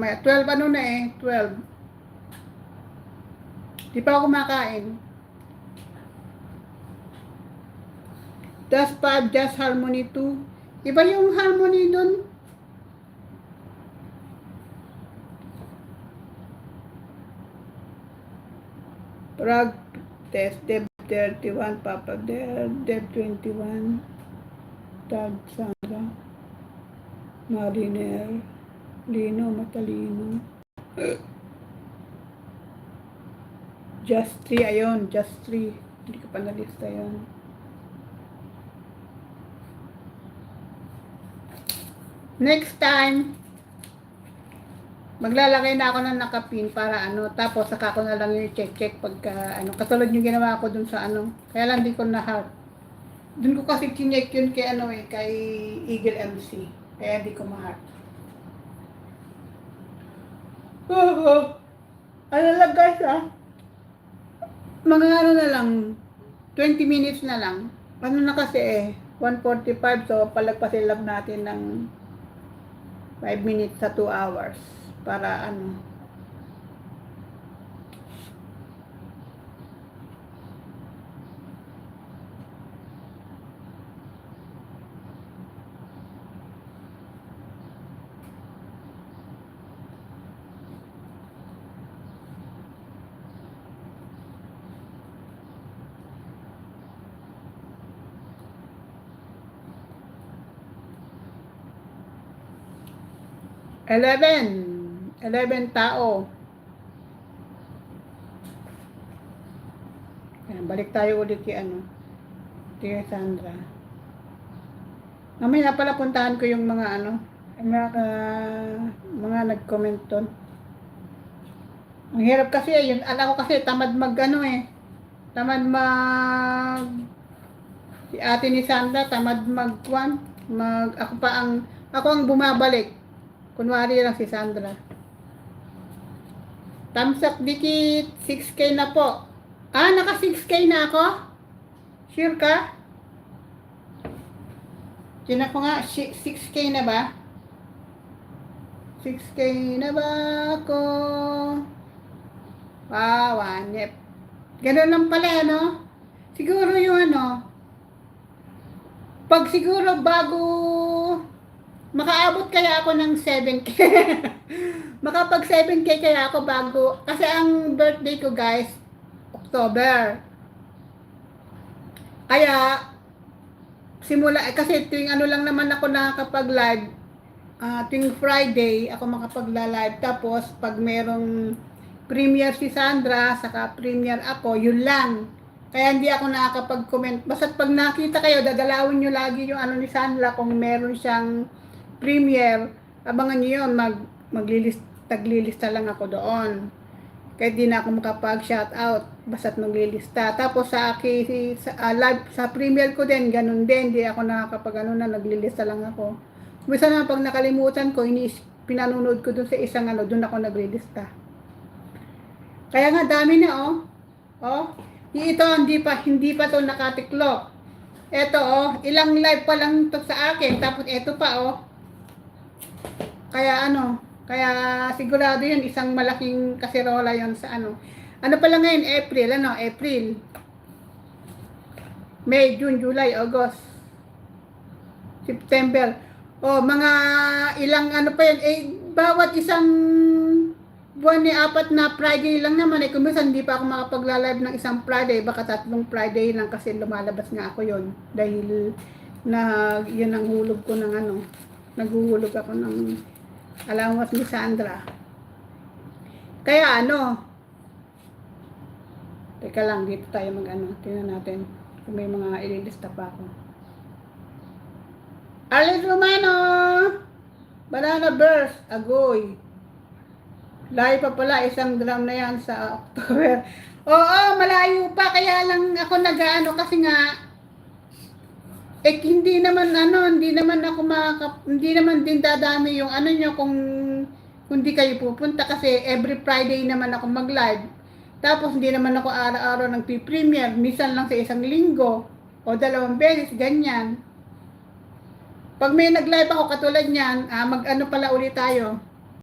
mamaya. 12 ano na eh, 12. Di pa ako kumakain. Just 5, just harmony 2. Iba yung harmony dun. Prague test, Dev 31, Papa Dev 21, Tag Sandra, Mariner, Lino, Matalino. Just 3, ayun, just 3. Hindi ko pa nalista yun. Next time, maglalagay na ako ng nakapin para ano, tapos saka ko na lang yung check pagka ano, katulad yung ginawa ko dun sa ano, kaya lang di ko na heart. Dun ko kasi chinek yun kay ano eh, kay Eagle MC, kaya di ko ma-heart. Ano lang guys mga ano na lang, 20 minutes na lang. Ano na kasi eh, 1:45, so palagpasilab natin ng 5 minutes sa 2 hours. Para ano. Eleven tao. Ayan, balik tayo ulit kay ano, kay Sandra. Mamaya pala puntahan ko yung mga ano, mga nag-comment doon. Ang hirap kasi yun, alam ko kasi tamad mag ano eh. Tamad mag si ate ni Sandra, tamad ako ang bumabalik. Kunwari lang si Sandra. Thumbs up dikit, 6K na po. Naka 6K na ako? Sure ka? Tinan ko nga, 6K na ba? 6K na ba ako? Wow, anep. Ganun lang pala, ano? Siguro yung ano, pag siguro bago makaabot kaya ako ng 7K. Makapag 7K kaya ako bago, kasi ang birthday ko guys, October. Kaya, kasi tuwing ano lang naman ako nakakapag-live, tuwing Friday ako makapagla-live. Tapos, pag merong premiere si Sandra, saka premiere ako, yun lang. Kaya hindi ako nakakapag-comment. Basta pag nakita kayo, dadalawin nyo lagi yung ano ni Sandra kung meron siyang premiere. Abangan nyo yun, taglilista lang ako doon. Kaya di na ako makapag-shoutout, basta't maglilista. Tapos sa live, sa premiere ko din, ganun din. Di ako nakakapag naglilista lang ako. Kumisa na pag nakalimutan ko, pinanunod ko dun sa isang dun ako naglilista. Kaya nga dami na ito, hindi pa to nakatiklop. Ito ilang live pa lang to sa akin. Tapos ito pa Kaya kaya sigurado yun, isang malaking kaserola yun sa ano pa lang ngayon, April, May, June, July, August, September. Mga ilang pa yun, bawat isang buwan ni 4 na Friday lang naman kung minsan hindi pa ako makapagla-live ng isang Friday, baka 3 Friday lang kasi lumalabas nga ako yun dahil yun ang hulog ko ng naghuhulog ako ng allowance ni Sandra. Kaya teka lang, dito tayo tingnan natin kung may mga ililista pa ako. Alice Romano, Banana Burst, Agoy. Layo pa pala, 1 gram na yan sa October. Malayo pa, kaya lang ako kasi nga, hindi naman din dadami yung nyo kung di kayo pupunta, kasi every Friday naman ako mag-live. Tapos hindi naman ako araw-araw nagpi-premiere, minsan lang sa isang linggo o 2 beses, ganyan. Pag may nag-live ako katulad niyan, pala ulit tayo.